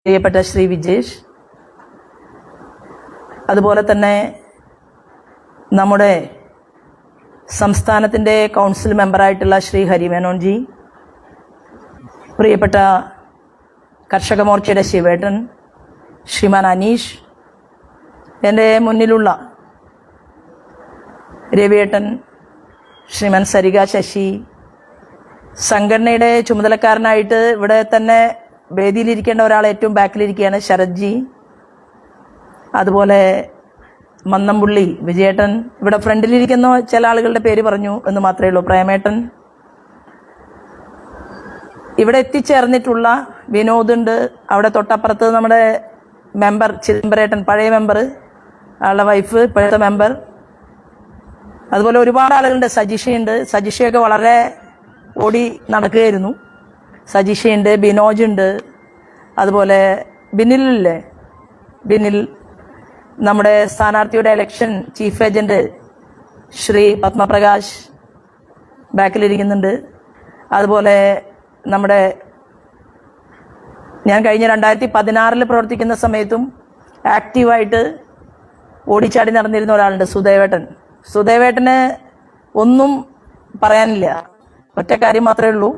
പ്രിയപ്പെട്ട ശ്രീ വിജേഷ്, അതുപോലെ തന്നെ നമ്മുടെ സംസ്ഥാനത്തിൻ്റെ കൗൺസിൽ മെമ്പറായിട്ടുള്ള ശ്രീ ഹരിമേനോൻജി, പ്രിയപ്പെട്ട കർഷക മോർച്ചയുടെ ശിവേട്ടൻ, ശ്രീമാൻ അനീഷ്, എൻ്റെ മുന്നിലുള്ള രവിയേട്ടൻ, ശ്രീമാൻ സരിക ശശി, സംഘടനയുടെ ചുമതലക്കാരനായിട്ട് ഇവിടെ തന്നെ വേദിയിലിരിക്കേണ്ട ഒരാൾ ഏറ്റവും ബാക്കിലിരിക്കുകയാണ് ശരത്ജി, അതുപോലെ മന്നംപുള്ളി വിജയേട്ടൻ, ഇവിടെ ഫ്രണ്ടിലിരിക്കുന്ന ചില ആളുകളുടെ പേര് പറഞ്ഞു എന്ന് മാത്രമേ ഉള്ളൂ, പ്രേമേട്ടൻ, ഇവിടെ എത്തിച്ചേർന്നിട്ടുള്ള വിനോദുണ്ട്, അവിടെ തൊട്ടപ്പുറത്ത് നമ്മുടെ മെമ്പർ ചിദംബരേട്ടൻ, പഴയ മെമ്പർ, ആളുടെ വൈഫ് ഇപ്പോഴത്തെ മെമ്പർ, അതുപോലെ ഒരുപാട് ആളുകളുണ്ട്, സജിഷയുണ്ട്, സജിഷയൊക്കെ വളരെ ഓടി നടക്കുകയായിരുന്നു, സജിഷയുണ്ട്, ബിനോജ് ഉണ്ട്, അതുപോലെ ബിനിലില്ലേ, ബിനിൽ, നമ്മുടെ സ്ഥാനാർത്ഥിയുടെ ഇലക്ഷൻ ചീഫ് ഏജന്റ് ശ്രീ പത്മപ്രകാശ് ബാക്കിലിരിക്കുന്നുണ്ട്, അതുപോലെ നമ്മുടെ ഞാൻ കഴിഞ്ഞ 2016 പ്രവർത്തിക്കുന്ന സമയത്തും ആക്റ്റീവായിട്ട് ഓടിച്ചാടി നടന്നിരുന്ന ഒരാളുണ്ട്, സുദേവേട്ടൻ. സുദേവേട്ടന് ഒന്നും പറയാനില്ല, ഒറ്റ കാര്യം മാത്രമേ ഉള്ളൂ,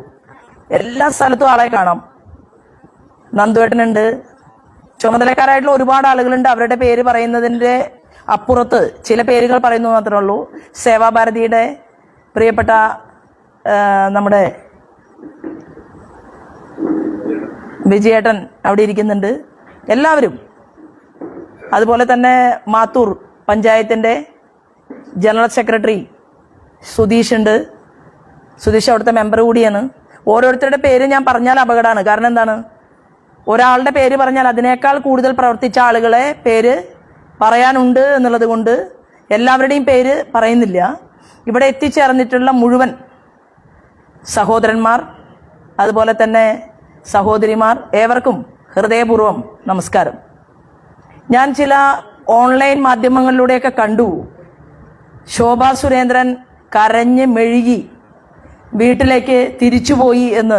എല്ലാ സ്ഥലത്തും ആളെ കാണാം. നന്ദുവേട്ടനുണ്ട്, ചുമതലക്കാരായിട്ടുള്ള ഒരുപാട് ആളുകളുണ്ട്, അവരുടെ പേര് പറയുന്നതിൻ്റെ അപ്പുറത്ത് ചില പേരുകൾ പറയുന്നു മാത്രമേ ഉള്ളൂ. സേവാഭാരതിയുടെ പ്രിയപ്പെട്ട നമ്മുടെ വിജയേട്ടൻ അവിടെ ഇരിക്കുന്നുണ്ട്, എല്ലാവരും. അതുപോലെ തന്നെ മാത്തൂർ പഞ്ചായത്തിൻ്റെ ജനറൽ സെക്രട്ടറി സുധീഷ് ഉണ്ട്, സുധീഷ് അവിടുത്തെ മെമ്പർ കൂടിയാണ്. ഓരോരുത്തരുടെ പേര് ഞാൻ പറഞ്ഞാൽ അപകടമാണ്. കാരണം എന്താണ്, ഒരാളുടെ പേര് പറഞ്ഞാൽ അതിനേക്കാൾ കൂടുതൽ പ്രവർത്തിച്ച ആളുകളെ പേര് പറയാനുണ്ട് എന്നുള്ളത് കൊണ്ട് എല്ലാവരുടെയും പേര് പറയുന്നില്ല. ഇവിടെ എത്തിച്ചേർന്നിട്ടുള്ള മുഴുവൻ സഹോദരന്മാർ, അതുപോലെ തന്നെ സഹോദരിമാർ, ഏവർക്കും ഹൃദയപൂർവ്വം നമസ്കാരം. ഞാൻ ചില ഓൺലൈൻ മാധ്യമങ്ങളിലൂടെയൊക്കെ കണ്ടു, ശോഭാ സുരേന്ദ്രൻ കരഞ്ഞ് മെഴുകി വീട്ടിലേക്ക് തിരിച്ചുപോയി എന്ന്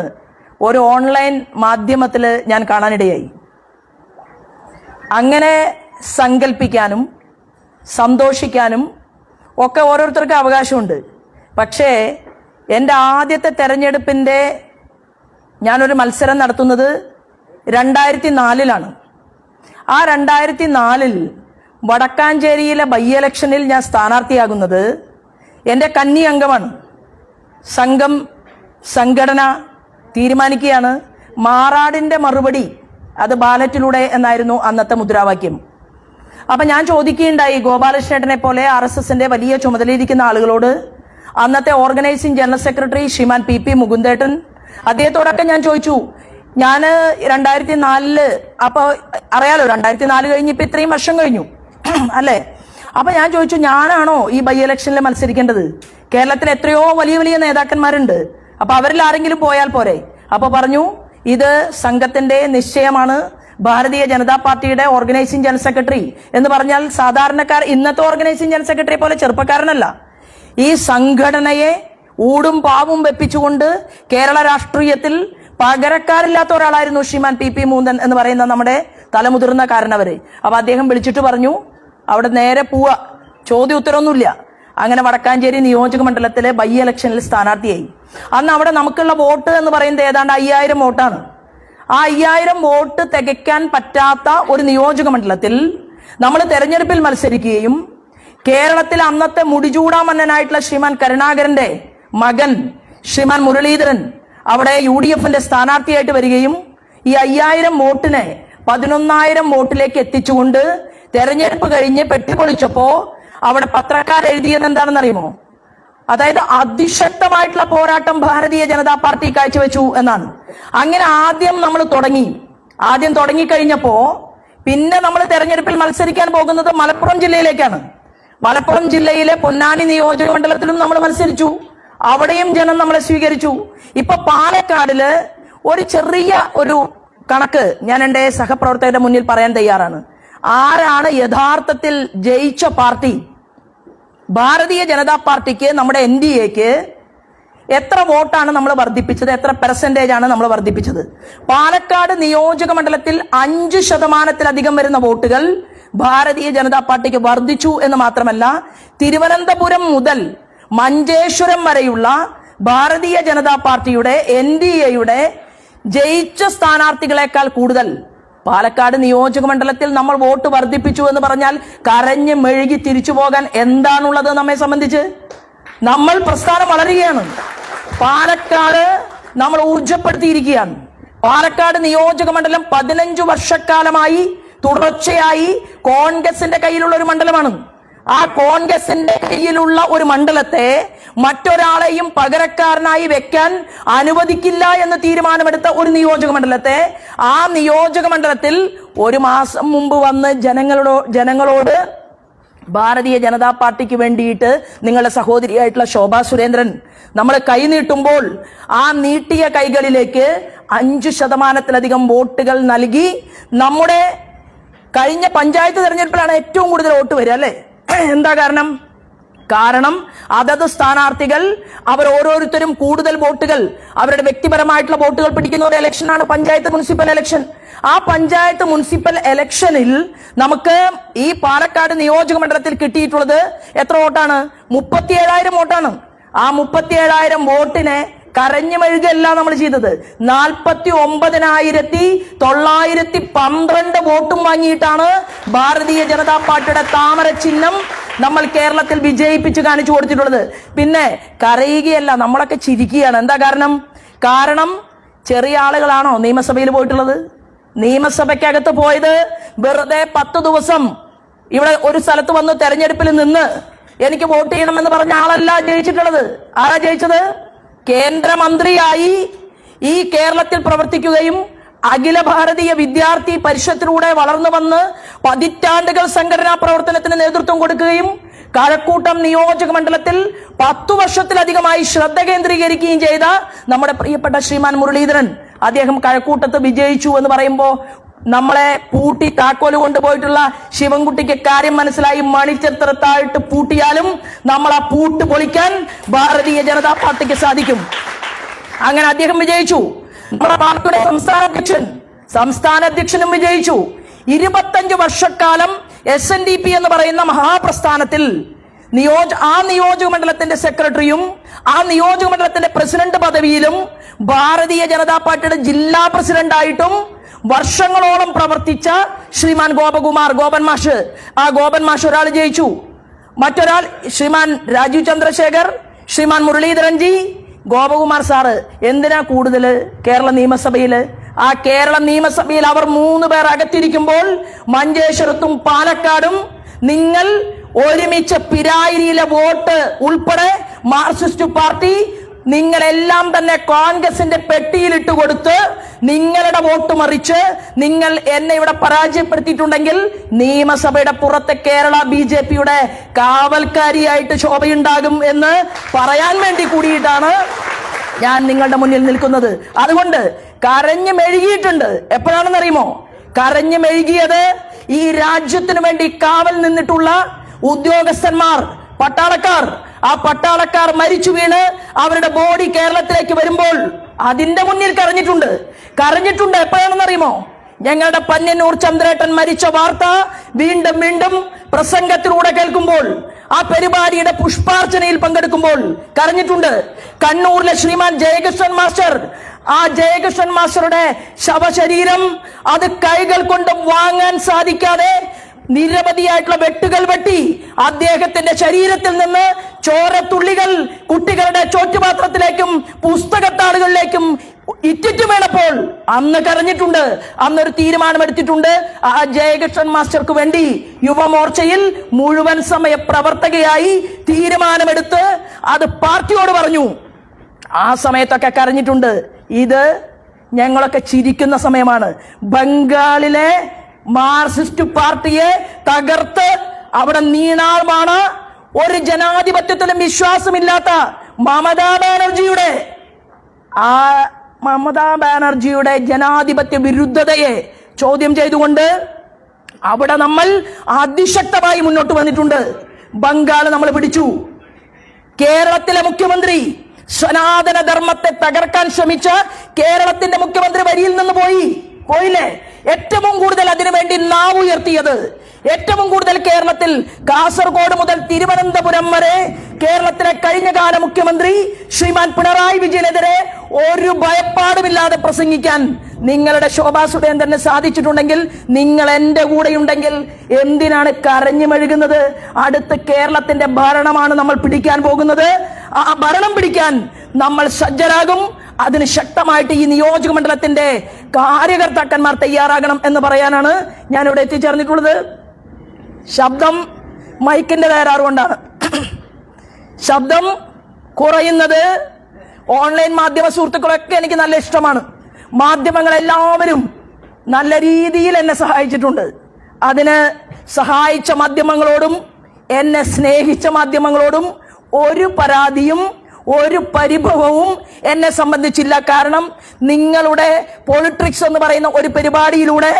ഒരു ഓൺലൈൻ മാധ്യമത്തിൽ ഞാൻ കാണാനിടയായി. അങ്ങനെ സങ്കല്പിക്കാനും സന്തോഷിക്കാനും ഒക്കെ ഓരോരുത്തർക്ക് അവകാശമുണ്ട്. പക്ഷേ എൻ്റെ ആദ്യത്തെ തെരഞ്ഞെടുപ്പിൻ്റെ ഞാനൊരു മത്സരം നടത്തുന്നത് 2004 ആ 2004 വടക്കാഞ്ചേരിയിലെ ബൈ ഇലക്ഷനിൽ ഞാൻ സ്ഥാനാർത്ഥിയാകുന്നത് എൻ്റെ കന്നി അംഗമാണ്. സംഘടന തീരുമാനിക്കുകയാണ്, മാറാടിൻ്റെ മറുപടി അത് ബാലറ്റിലൂടെ എന്നായിരുന്നു അന്നത്തെ മുദ്രാവാക്യം. അപ്പം ഞാൻ ചോദിക്കുകയുണ്ടായി, ഗോപാലകൃഷ്ണേട്ടനെ പോലെ RSSന്റെ വലിയ ചുമതലയിരിക്കുന്ന ആളുകളോട്, അന്നത്തെ ഓർഗനൈസിംഗ് ജനറൽ സെക്രട്ടറി ശ്രീമാൻ PP മുകുന്ദേട്ടൻ, അദ്ദേഹത്തോടൊക്കെ ഞാൻ ചോദിച്ചു, ഞാൻ 2004 അപ്പോൾ അറിയാലോ, 2004 കഴിഞ്ഞ് ഇപ്പം ഇത്രയും വർഷം കഴിഞ്ഞു അല്ലേ. അപ്പം ഞാൻ ചോദിച്ചു, ഞാനാണോ ഈ ബൈ ഇലക്ഷനിൽ മത്സരിക്കേണ്ടത്? കേരളത്തിൽ എത്രയോ വലിയ വലിയ നേതാക്കന്മാരുണ്ട്, അപ്പൊ അവരിൽ ആരെങ്കിലും പോയാൽ പോരെ? അപ്പൊ പറഞ്ഞു, ഇത് സംഘത്തിന്റെ നിശ്ചയമാണ്, ഭാരതീയ ജനതാ പാർട്ടിയുടെ ഓർഗനൈസിംഗ് ജനറൽ സെക്രട്ടറി എന്ന് പറഞ്ഞാൽ സാധാരണക്കാർ, ഇന്നത്തെ ഓർഗനൈസിംഗ് ജനറൽ സെക്രട്ടറി പോലെ ചെറുപ്പക്കാരനല്ല. ഈ സംഘടനയെ ഊടും പാവും വെപ്പിച്ചുകൊണ്ട് കേരള രാഷ്ട്രീയത്തിൽ പകരക്കാരില്ലാത്ത ഒരാളായിരുന്നു ശ്രീമാൻ PP മുകുന്ദൻ എന്ന് പറയുന്ന നമ്മുടെ തലമുതിർന്ന കാരണവര്. അപ്പൊ അദ്ദേഹം വിളിച്ചിട്ട് പറഞ്ഞു, അവിടെ നേരെ പോവാ, ചോദ്യം ഉത്തരവൊന്നുമില്ല. അങ്ങനെ വടക്കാഞ്ചേരി നിയോജക മണ്ഡലത്തിലെ ബൈ ഇലക്ഷനിൽ സ്ഥാനാർത്ഥിയായി. അന്ന് അവിടെ നമുക്കുള്ള വോട്ട് എന്ന് പറയുന്നത് ഏതാണ്ട് 5000 വോട്ടാണ്. ആ 5000 വോട്ട് തികയ്ക്കാൻ പറ്റാത്ത ഒരു നിയോജക മണ്ഡലത്തിൽ നമ്മൾ തെരഞ്ഞെടുപ്പിൽ മത്സരിക്കുകയും കേരളത്തിൽ അന്നത്തെ മുടിചൂടാമന്നനായിട്ടുള്ള ശ്രീമാൻ കരുണാകരന്റെ മകൻ ശ്രീമാൻ മുരളീധരൻ അവിടെ UDFന്റെ സ്ഥാനാർത്ഥിയായിട്ട് വരികയും ഈ 5000 വോട്ടിനെ 11000 വോട്ടിലേക്ക് എത്തിച്ചുകൊണ്ട് തെരഞ്ഞെടുപ്പ് കഴിഞ്ഞ് പെട്ടിപ്പൊളിച്ചപ്പോ അവിടെ പത്രക്കാർ എഴുതിയത് എന്താണെന്ന് അറിയുമോ? അതായത് അതിശക്തമായിട്ടുള്ള പോരാട്ടം ഭാരതീയ ജനതാ പാർട്ടി കാഴ്ചവെച്ചു എന്നാണ്. അങ്ങനെ ആദ്യം നമ്മൾ തുടങ്ങിക്കഴിഞ്ഞപ്പോ പിന്നെ നമ്മൾ തെരഞ്ഞെടുപ്പിൽ മത്സരിക്കാൻ പോകുന്നത് മലപ്പുറം ജില്ലയിലേക്കാണ്. മലപ്പുറം ജില്ലയിലെ പൊന്നാനി നിയോജക മണ്ഡലത്തിലും നമ്മൾ മത്സരിച്ചു, അവിടെയും ജനം നമ്മളെ സ്വീകരിച്ചു. ഇപ്പൊ പാലക്കാടില് ഒരു ചെറിയ ഒരു കണക്ക് ഞാൻ എൻ്റെ സഹപ്രവർത്തകരുടെ മുന്നിൽ പറയാൻ തയ്യാറാണ്. ആരാണ് യഥാർത്ഥത്തിൽ ജയിച്ച പാർട്ടി? ഭാരതീയ ജനതാ പാർട്ടിക്ക്, നമ്മുടെ NDAക്ക് എത്ര വോട്ടാണ് നമ്മൾ വർദ്ധിപ്പിച്ചത്? എത്ര പെർസെന്റേജ് ആണ് നമ്മൾ വർദ്ധിപ്പിച്ചത്? പാലക്കാട് നിയോജക മണ്ഡലത്തിൽ 5% വരുന്ന വോട്ടുകൾ ഭാരതീയ ജനതാ പാർട്ടിക്ക് വർദ്ധിച്ചു എന്ന് മാത്രമല്ല, തിരുവനന്തപുരം മുതൽ മഞ്ചേശ്വരം വരെയുള്ള ഭാരതീയ ജനതാ പാർട്ടിയുടെ NDAയുടെ ജയിച്ച സ്ഥാനാർത്ഥികളെക്കാൾ കൂടുതൽ പാലക്കാട് നിയോജക മണ്ഡലത്തിൽ നമ്മൾ വോട്ട് വർദ്ധിപ്പിച്ചു എന്ന് പറഞ്ഞാൽ കരഞ്ഞ് മെഴുകി തിരിച്ചു പോകാൻ എന്താണുള്ളത്? നമ്മെ സംബന്ധിച്ച് നമ്മൾ പ്രസ്ഥാനം വളരുകയാണ്. പാലക്കാട് നമ്മൾ ഊർജപ്പെടുത്തിയിരിക്കുകയാണ്. പാലക്കാട് നിയോജക മണ്ഡലം 15 വർഷക്കാലമായി തുടർച്ചയായി കോൺഗ്രസിന്റെ കയ്യിലുള്ള ഒരു മണ്ഡലമാണ്. ആ കോൺഗ്രസിന്റെ കയ്യിലുള്ള ഒരു മണ്ഡലത്തെ മറ്റൊരാളെയും പകരക്കാരനായി വെക്കാൻ അനുവദിക്കില്ല എന്ന് തീരുമാനമെടുത്ത ഒരു നിയോജക മണ്ഡലത്തെ, ആ നിയോജക മണ്ഡലത്തിൽ ഒരു മാസം മുമ്പ് വന്ന് ജനങ്ങളോട് ഭാരതീയ ജനതാ പാർട്ടിക്ക് വേണ്ടിയിട്ട് നിങ്ങളുടെ സഹോദരിയായിട്ടുള്ള ശോഭാ സുരേന്ദ്രൻ നമ്മൾ കൈ നീട്ടുമ്പോൾ ആ നീട്ടിയ കൈകളിലേക്ക് 5%-ലധികം വോട്ടുകൾ നൽകി. നമ്മുടെ കഴിഞ്ഞ പഞ്ചായത്ത് തെരഞ്ഞെടുപ്പിലാണ് ഏറ്റവും കൂടുതൽ വോട്ട് വരിക, അല്ലെ? എന്താ കാരണം അതത് സ്ഥാനാർത്ഥികൾ അവർ ഓരോരുത്തരും കൂടുതൽ വോട്ടുകൾ, അവരുടെ വ്യക്തിപരമായിട്ടുള്ള വോട്ടുകൾ പിടിക്കുന്ന ഒരു ഇലക്ഷനാണ് പഞ്ചായത്ത് മുനിസിപ്പൽ ഇലക്ഷൻ. ആ പഞ്ചായത്ത് മുനിസിപ്പൽ ഇലക്ഷനിൽ നമുക്ക് ഈ പാലക്കാട് നിയോജക മണ്ഡലത്തിൽ കിട്ടിയിട്ടുള്ളത് എത്ര വോട്ടാണ്? 37,000 വോട്ടാണ്. ആ 37,000 വോട്ടിനെ കരഞ്ഞു മെഴുകല്ല നമ്മൾ ചെയ്തത്. 49,912 വോട്ടും വാങ്ങിയിട്ടാണ് ഭാരതീയ ജനതാ പാർട്ടിയുടെ താമര ചിഹ്നം നമ്മൾ കേരളത്തിൽ വിജയിപ്പിച്ച് കാണിച്ചു കൊടുത്തിട്ടുള്ളത്. പിന്നെ കരയുകയല്ല, നമ്മളൊക്കെ ചിരിക്കുകയാണ്. എന്താ കാരണം ചെറിയ ആളുകളാണോ നിയമസഭയിൽ പോയിട്ടുള്ളത്? നിയമസഭയ്ക്കകത്ത് പോയത് വെറുതെ 10 ദിവസം ഇവിടെ ഒരു സ്ഥലത്ത് വന്ന് തെരഞ്ഞെടുപ്പിൽ നിന്ന് എനിക്ക് വോട്ട് ചെയ്യണമെന്ന് പറഞ്ഞ ആളല്ല ജയിച്ചിട്ടുള്ളത്. ആരാ ജയിച്ചത്? കേന്ദ്രമന്ത്രിയായി ഈ കേരളത്തിൽ പ്രവർത്തിക്കുകയും അഖില ഭാരതീയ വിദ്യാർത്ഥി പരിഷത്തിലൂടെ വളർന്നു വന്ന് പതിറ്റാണ്ടുകൾ സംഘടനാ പ്രവർത്തനത്തിന് നേതൃത്വം കൊടുക്കുകയും കഴക്കൂട്ടം നിയോജക മണ്ഡലത്തിൽ 10 വർഷത്തിലധികമായി ശ്രദ്ധ കേന്ദ്രീകരിക്കുകയും ചെയ്ത നമ്മുടെ പ്രിയപ്പെട്ട ശ്രീമാൻ മുരളീധരൻ, അദ്ദേഹം കഴക്കൂട്ടത്ത് വിജയിച്ചു എന്ന് പറയുമ്പോൾ നമ്മളെ പൂട്ടി താക്കോല് കൊണ്ടുപോയിട്ടുള്ള ശിവൻകുട്ടിക്ക് കാര്യം മനസ്സിലായി. മണിച്ചിത്രത്തായിട്ട് പൂട്ടിയാലും നമ്മൾ ആ പൂട്ട് പൊളിക്കാൻ ഭാരതീയ ജനതാ പാർട്ടിക്ക് സാധിക്കും. അങ്ങനെ അദ്ദേഹം വിജയിച്ചു. നമ്മുടെ പാർട്ടിയുടെ സംസ്ഥാന അധ്യക്ഷനും വിജയിച്ചു. 25 വർഷക്കാലം SNDP എന്ന് പറയുന്ന മഹാപ്രസ്ഥാനത്തിൽ ആ നിയോജക മണ്ഡലത്തിന്റെ സെക്രട്ടറിയും ആ നിയോജക മണ്ഡലത്തിന്റെ പ്രസിഡന്റ് പദവിയിലും ഭാരതീയ ജനതാ പാർട്ടിയുടെ ജില്ലാ പ്രസിഡന്റായിട്ടും വർഷങ്ങളോളം പ്രവർത്തിച്ച ശ്രീമാൻ ഗോപൻ മാഷ്, ആ ഗോപൻ മാഷ് ഒരാൾ ജയിച്ചു. മറ്റൊരാൾ ശ്രീമാൻ രാജീവ് ചന്ദ്രശേഖർ, ശ്രീമാൻ മുരളീധരൻജി, ഗോപകുമാർ സാറ്. എന്തിനാ കൂടുതൽ കേരള നിയമസഭയില്? ആ കേരള നിയമസഭയിൽ അവർ 3 പേർ അകത്തിരിക്കുമ്പോൾ മഞ്ചേശ്വരത്തും പാലക്കാടും നിങ്ങൾ ഒരുമിച്ച് പിരായിരിയിലെ വോട്ട് ഉൾപ്പെടെ മാർക്സിസ്റ്റ് പാർട്ടി നിങ്ങളെല്ലാം തന്നെ കോൺഗ്രസിന്റെ പെട്ടിയിലിട്ട് കൊടുത്ത് നിങ്ങളുടെ വോട്ട് മറിച്ച് നിങ്ങൾ എന്നെ ഇവിടെ പരാജയപ്പെടുത്തിയിട്ടുണ്ടെങ്കിൽ നിയമസഭയുടെ പുറത്തെ കേരള BJPയുടെ കാവൽക്കാരിയായിട്ട് ശോഭയുണ്ടാകും എന്ന് പറയാൻ വേണ്ടി കൂടിയിട്ടാണ് ഞാൻ നിങ്ങളുടെ മുന്നിൽ നിൽക്കുന്നത്. അതുകൊണ്ട് കരഞ്ഞു മെഴുകിയിട്ടുണ്ട്. എപ്പോഴാണെന്നറിയുമോ? കരഞ്ഞു മെഴുകിയത് ഈ രാജ്യത്തിനു വേണ്ടി കാവൽ നിന്നിട്ടുള്ള ഉദ്യോഗസ്ഥന്മാർ, പട്ടാളക്കാർ. ആ പട്ടാളക്കാർ മരിച്ചു വീണ് അവരുടെ ബോഡി കേരളത്തിലേക്ക് വരുമ്പോൾ അതിന്റെ മുന്നിൽ കരഞ്ഞിട്ടുണ്ട്. എപ്പോഴാണെന്നറിയുമോ? ഞങ്ങളുടെ പന്ന്യന്നൂർ ചന്ദ്രേട്ടൻ മരിച്ച വാർത്ത വീണ്ടും പ്രസംഗത്തിലൂടെ കേൾക്കുമ്പോൾ, ആ പരിപാടിയുടെ പുഷ്പാർച്ചനയിൽ പങ്കെടുക്കുമ്പോൾ കരഞ്ഞിട്ടുണ്ട്. കണ്ണൂരിലെ ശ്രീമാൻ ജയകൃഷ്ണൻ മാസ്റ്റർ, ആ ജയകൃഷ്ണൻ മാസ്റ്ററുടെ ശവശരീരം അത് കൈകൾ കൊണ്ട് വാങ്ങാൻ സാധിക്കാതെ നിരവധിയായിട്ടുള്ള വെട്ടുകൾ വെട്ടി അദ്ദേഹത്തിന്റെ ശരീരത്തിൽ നിന്ന് ചോരത്തുള്ളികൾ കുട്ടികളുടെ ചോറ്റുപാത്രത്തിലേക്കും പുസ്തകത്താളുകളിലേക്കും ഇറ്റിറ്റ് വീണപ്പോൾ അന്ന് കരഞ്ഞിട്ടുണ്ട്. അന്നൊരു തീരുമാനമെടുത്തിട്ടുണ്ട്. ആ ജയകൃഷ്ണൻ മാസ്റ്റർക്ക് വേണ്ടി യുവമോർച്ചയിൽ മുഴുവൻ സമയ പ്രവർത്തകയായി തീരുമാനമെടുത്ത് അത് പാർട്ടിയോട് പറഞ്ഞു. ആ സമയത്തൊക്കെ കരഞ്ഞിട്ടുണ്ട്. ഇത് ഞങ്ങളൊക്കെ ചിരിക്കുന്ന സമയമാണ്. ബംഗാളിലെ മാർക്സിസ്റ്റ് പാർട്ടിയെ തകർത്ത് അവിടെ നീണാൾമാണ് ഒരു ജനാധിപത്യത്തിലും വിശ്വാസമില്ലാത്ത മമതാ ബാനർജിയുടെ ജനാധിപത്യ വിരുദ്ധതയെ ചോദ്യം ചെയ്തുകൊണ്ട് അവിടെ നമ്മൾ അതിശക്തമായി മുന്നോട്ട് വന്നിട്ടുണ്ട്. ബംഗാൾ നമ്മൾ പിടിച്ചു. കേരളത്തിലെ മുഖ്യമന്ത്രി സനാതന ധർമ്മത്തെ തകർക്കാൻ ശ്രമിച്ച കേരളത്തിന്റെ മുഖ്യമന്ത്രി വരിയിൽ നിന്ന് പോയില്ലേ? ഏറ്റവും കൂടുതൽ അതിനുവേണ്ടി നാവ് ഉയർത്തിയത്, ഏറ്റവും കൂടുതൽ കേരളത്തിൽ കാസർഗോഡ് മുതൽ തിരുവനന്തപുരം വരെ കേരളത്തിലെ കഴിഞ്ഞകാല മുഖ്യമന്ത്രി ശ്രീമാൻ പിണറായി വിജയനെതിരെ ഒരു ഭയപ്പാടുമില്ലാതെ പ്രസംഗിക്കാൻ നിങ്ങളുടെ ശോഭാ സുരേന്ദ്രന് സാധിച്ചിട്ടുണ്ടെങ്കിൽ, നിങ്ങൾ എന്റെ കൂടെയുണ്ടെങ്കിൽ എന്തിനാണ് കരഞ്ഞു മെഴുകുന്നത്? അടുത്ത് കേരളത്തിന്റെ ഭരണമാണ് നമ്മൾ പിടിക്കാൻ പോകുന്നത്. ആ ഭരണം പിടിക്കാൻ നമ്മൾ സജ്ജരാകും. അതിന് ശക്തമായിട്ട് ഈ നിയോജക മണ്ഡലത്തിന്റെ കാര്യകർത്താക്കന്മാർ തയ്യാറാകണം എന്ന് പറയാനാണ് ഞാൻ ഇവിടെ എത്തിച്ചേർന്നിട്ടുള്ളത്. ശബ്ദം മൈക്കിന്റെ തകരാറുകൊണ്ടാണ്. ശബ്ദം കുറയുന്നത് ഓൺലൈൻ മാധ്യമ സുഹൃത്തുക്കളൊക്കെ എനിക്ക് നല്ല ഇഷ്ടമാണ്. മാധ്യമങ്ങളെല്ലാവരും നല്ല രീതിയിൽ എന്നെ സഹായിച്ചിട്ടുണ്ട്. അതിന് സഹായിച്ച മാധ്യമങ്ങളോടും എന്നെ സ്നേഹിച്ച മാധ്യമങ്ങളോടും ഒരു പരാതിയും ഒരു പരിഭവവും എന്നെ സംബന്ധിച്ചില്ല. കാരണം നിങ്ങളുടെ പൊളിട്രിക്സ് എന്ന് പറയുന്ന ഒരു പരിപാടിയിലൂടെ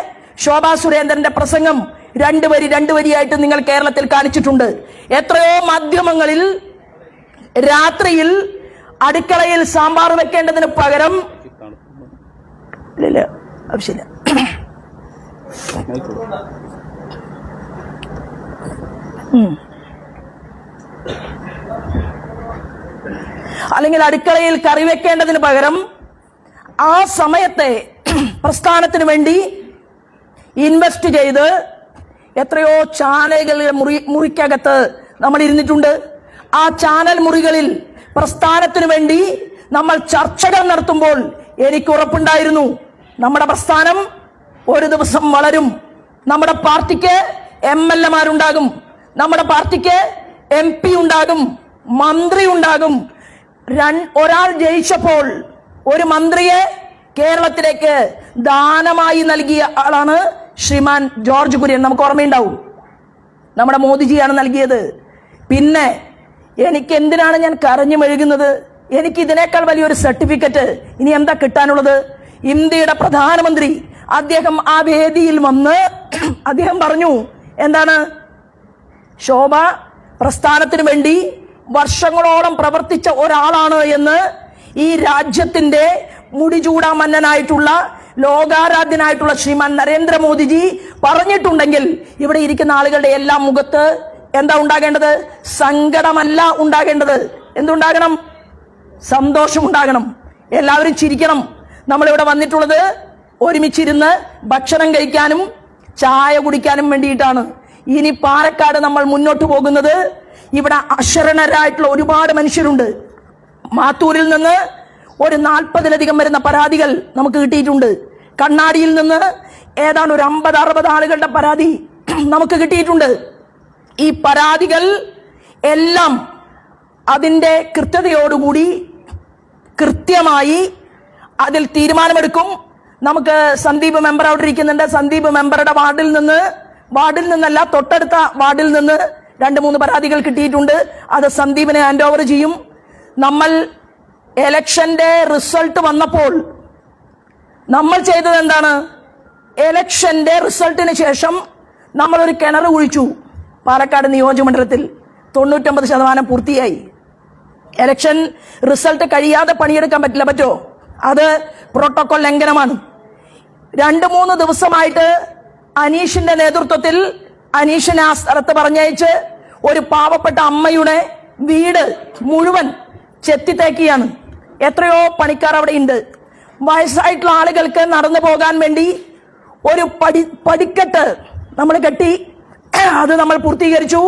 ശോഭാ സുരേന്ദ്രന്റെ പ്രസംഗം രണ്ട് വരിയായിട്ട് നിങ്ങൾ കേരളത്തിൽ കാണിച്ചിട്ടുണ്ട്. എത്രയോ മാധ്യമങ്ങളിൽ രാത്രിയിൽ അടുക്കളയിൽ സാമ്പാർ വെക്കേണ്ടതിന് പകരം ആവശ്യമില്ല, അല്ലെങ്കിൽ അടുക്കളയിൽ കറി വെക്കേണ്ടതിന് പകരം ആ സമയത്തെ പ്രസ്ഥാനത്തിന് വേണ്ടി ഇൻവെസ്റ്റ് ചെയ്ത് എത്രയോ ചാനലുകളുടെ മുറിക്കകത്ത് നമ്മൾ ഇരുന്നിട്ടുണ്ട്. ആ ചാനൽ മുറികളിൽ പ്രസ്ഥാനത്തിന് വേണ്ടി നമ്മൾ ചർച്ചകൾ നടത്തുമ്പോൾ എനിക്ക് ഉറപ്പുണ്ടായിരുന്നു നമ്മുടെ പ്രസ്ഥാനം ഒരു ദിവസം വളരും. നമ്മുടെ പാർട്ടിക്ക് MLA-മാരുണ്ടാകും, നമ്മുടെ പാർട്ടിക്ക് MP ഉണ്ടാകും, മന്ത്രി ഉണ്ടാകും. ഒരാൾ ജയിച്ചപ്പോൾ ഒരു മന്ത്രിയെ കേരളത്തിലേക്ക് ദാനമായി നൽകിയ ആളാണ് ശ്രീമാൻ ജോർജ് കുര്യൻ. നമുക്ക് ഓർമ്മയുണ്ടാവും, നമ്മുടെ മോദിജിയാണ് നൽകിയത്. പിന്നെ എനിക്ക് എന്തിനാണ് ഞാൻ കരഞ്ഞു മെഴുകുന്നത്? എനിക്ക് ഇതിനേക്കാൾ വലിയൊരു സർട്ടിഫിക്കറ്റ് ഇനി എന്താ കിട്ടാനുള്ളത്? ഇന്ത്യയുടെ പ്രധാനമന്ത്രി അദ്ദേഹം ആ വേദിയിൽ വന്ന് അദ്ദേഹം പറഞ്ഞു, എന്താണ്, ശോഭ പ്രസ്ഥാനത്തിന് വേണ്ടി വർഷങ്ങളോളം പ്രവർത്തിച്ച ഒരാളാണ് എന്ന് ഈ രാജ്യത്തിന്റെ മുടിചൂടാ മന്നനായിട്ടുള്ള ലോകാരാധ്യനായിട്ടുള്ള ശ്രീമാൻ നരേന്ദ്രമോദിജി പറഞ്ഞിട്ടുണ്ടെങ്കിൽ ഇവിടെ ഇരിക്കുന്ന ആളുകളുടെ എല്ലാം മുഖത്ത് എന്താ ഉണ്ടാകേണ്ടത്? സങ്കടമല്ല ഉണ്ടാകേണ്ടത്. എന്തുണ്ടാകണം? സന്തോഷം ഉണ്ടാകണം. എല്ലാവരും ചിരിക്കണം. നമ്മളിവിടെ വന്നിട്ടുള്ളത് ഒരുമിച്ചിരുന്ന് ഭക്ഷണം കഴിക്കാനും ചായ കുടിക്കാനും വേണ്ടിയിട്ടാണ്. ഇനി പാലക്കാട് നമ്മൾ മുന്നോട്ട് പോകുന്നത്, ഇവിടെ അശരണരായിട്ടുള്ള ഒരുപാട് മനുഷ്യരുണ്ട്. മാത്തൂരിൽ നിന്ന് ഒരു 40-ലധികം വരുന്ന പരാതികൾ നമുക്ക് കിട്ടിയിട്ടുണ്ട്. കണ്ണാടിയിൽ നിന്ന് ഏതാണ്ട് ഒരു 50-60 ആളുകളുടെ പരാതി നമുക്ക് കിട്ടിയിട്ടുണ്ട്. ഈ പരാതികൾ എല്ലാം അതിന്റെ കൃത്യതയോടുകൂടി കൃത്യമായി അതിൽ തീരുമാനമെടുക്കും. നമുക്ക് സന്ദീപ് മെമ്പർ അവിടെ ഇരിക്കുന്നുണ്ട്. സന്ദീപ് മെമ്പറുടെ വാർഡിൽ നിന്നല്ല, തൊട്ടടുത്ത വാർഡിൽ നിന്ന് 2-3 പരാതികൾ കിട്ടിയിട്ടുണ്ട്. അത് സന്ദീപിനെ ഹാൻഡ് ഓവർ ചെയ്യും. നമ്മൾ എലക്ഷന്റെ റിസൾട്ട് വന്നപ്പോൾ നമ്മൾ ചെയ്തത് എന്താണ്? എലക്ഷന്റെ റിസൾട്ടിന് ശേഷം നമ്മൾ ഒരു കിണർ കുഴിച്ചു. പാലക്കാട് നിയോജകമണ്ഡലത്തിൽ 99% പൂർത്തിയായി. എലക്ഷൻ റിസൾട്ട് കഴിയാതെ പണിയെടുക്കാൻ പറ്റുമോ? അത് പ്രോട്ടോകോൾ ലംഘനമാണ്. 2-3 ദിവസമായിട്ട് അനീഷിന്റെ നേതൃത്വത്തിൽ അനീഷിനെ ആ സ്ഥലത്ത് പറഞ്ഞയച്ച് ഒരു പാവപ്പെട്ട അമ്മയുടെ വീട് മുഴുവൻ ചെത്തിത്തേക്കിയാണ്. എത്രയോ പണിക്കാർ അവിടെ ഉണ്ട്. വയസ്സായിട്ടുള്ള ആളുകൾക്ക് നടന്നു പോകാൻ വേണ്ടി ഒരു പടിക്കെട്ട് നമ്മൾ കെട്ടി, അത് നമ്മൾ പൂർത്തീകരിച്ചു.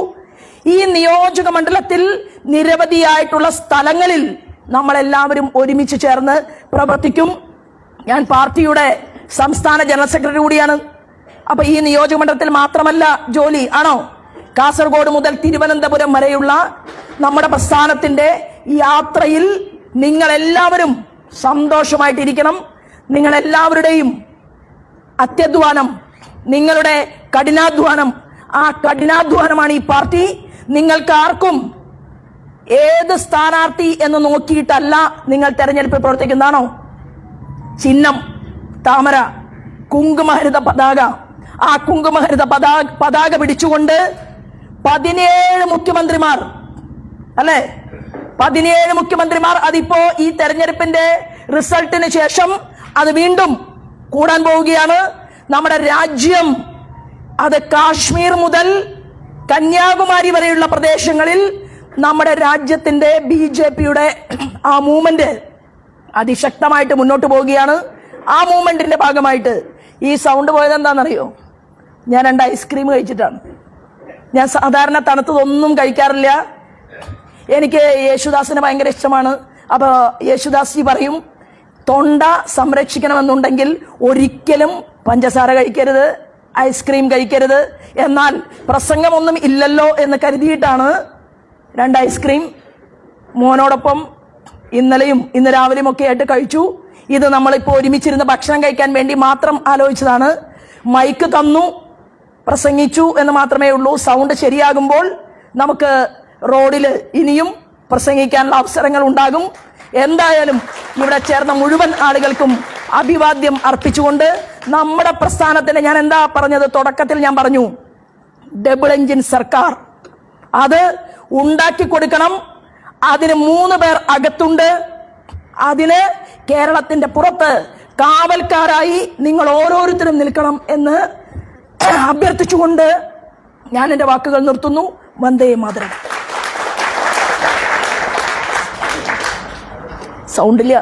ഈ നിയോജക മണ്ഡലത്തിൽ നിരവധിയായിട്ടുള്ള സ്ഥലങ്ങളിൽ നമ്മളെല്ലാവരും ഒരുമിച്ച് ചേർന്ന് പ്രവർത്തിക്കും. ഞാൻ പാർട്ടിയുടെ സംസ്ഥാന ജനറൽ സെക്രട്ടറി കൂടിയാണ്. അപ്പൊ ഈ നിയോജക മണ്ഡലത്തിൽ മാത്രമല്ല ജോലി, ആണോ? കാസർഗോഡ് മുതൽ തിരുവനന്തപുരം വരെയുള്ള നമ്മുടെ പ്രസ്ഥാനത്തിന്റെ യാത്രയിൽ നിങ്ങളെല്ലാവരും സന്തോഷമായിട്ടിരിക്കണം. നിങ്ങളെല്ലാവരുടെയും അത്യധ്വാനം, നിങ്ങളുടെ കഠിനാധ്വാനം, ആ കഠിനാധ്വാനമാണ് ഈ പാർട്ടി. നിങ്ങൾക്ക് ആർക്കും ഏത് സ്ഥാനാർത്ഥി എന്ന് നോക്കിയിട്ടല്ല നിങ്ങൾ തെരഞ്ഞെടുപ്പിൽ പ്രവർത്തിക്കുന്നതാണോ? ചിഹ്നം താമര, കുങ്കുമഹരിത പതാക. ആ കുങ്കുമഹരിത പതാക പിടിച്ചുകൊണ്ട് 17 മുഖ്യമന്ത്രിമാർ, അല്ലെ, 17 മുഖ്യമന്ത്രിമാർ. അതിപ്പോ ഈ തെരഞ്ഞെടുപ്പിന്റെ റിസൾട്ടിന് ശേഷം അത് വീണ്ടും കൂടാൻ പോവുകയാണ്. നമ്മുടെ രാജ്യം അത് കാശ്മീർ മുതൽ കന്യാകുമാരി വരെയുള്ള പ്രദേശങ്ങളിൽ നമ്മുടെ രാജ്യത്തിന്റെ BJPയുടെ ആ മൂവ്മെന്റ് അതിശക്തമായിട്ട് മുന്നോട്ട് പോവുകയാണ്. ആ മൂവ്മെന്റിന്റെ ഭാഗമായിട്ട് ഈ സൗണ്ട് പോയത് എന്താണെന്നറിയോ? ഞാൻ 2 ഐസ്ക്രീം കഴിച്ചിട്ടാണ്. ഞാൻ സാധാരണ തണുത്തതൊന്നും കഴിക്കാറില്ല. എനിക്ക് യേശുദാസിനെ ഭയങ്കര ഇഷ്ടമാണ്. അപ്പൊ യേശുദാസ് ജി പറയും, തൊണ്ട സംരക്ഷിക്കണമെന്നുണ്ടെങ്കിൽ ഒരിക്കലും പഞ്ചസാര കഴിക്കരുത്, ഐസ്ക്രീം കഴിക്കരുത്. എന്നാൽ പ്രസംഗമൊന്നും ഇല്ലല്ലോ എന്ന് കരുതിയിട്ടാണ് 2 ഐസ്ക്രീം മോനോടൊപ്പം ഇന്നലെയും ഇന്ന് രാവിലെയും ഒക്കെ ആയിട്ട് കഴിച്ചു. ഇത് നമ്മളിപ്പോൾ ഒരുമിച്ചിരുന്ന് ഭക്ഷണം കഴിക്കാൻ വേണ്ടി മാത്രം ആലോചിച്ചതാണ്. മൈക്ക് തന്നു, പ്രസംഗിച്ചു എന്ന് മാത്രമേ ഉള്ളൂ. സൗണ്ട് ശരിയാകുമ്പോൾ നമുക്ക് റോഡിൽ ഇനിയും പ്രസംഗിക്കാനുള്ള അവസരങ്ങൾ ഉണ്ടാകും. എന്തായാലും ഇവിടെ ചേർന്ന മുഴുവൻ ആളുകൾക്കും അഭിവാദ്യം അർപ്പിച്ചുകൊണ്ട് നമ്മുടെ പ്രസ്ഥാനത്തിന് ഞാൻ എന്താ പറഞ്ഞത്? തുടക്കത്തിൽ ഞാൻ പറഞ്ഞു, ഡബിൾ എഞ്ചിൻ സർക്കാർ അത് ഉണ്ടാക്കി കൊടുക്കണം. അതിന് 3 പേർ അകത്തുണ്ട്. അതിന് കേരളത്തിന്റെ പുറത്ത് കാവൽക്കാരായി നിങ്ങൾ ഓരോരുത്തരും നിൽക്കണം എന്ന് അഭ്യർത്ഥിച്ചുകൊണ്ട് ഞാൻ എന്റെ വാക്കുകൾ നിർത്തുന്നു. വന്ദേ മാതരം. സൗണ്ടില്ല.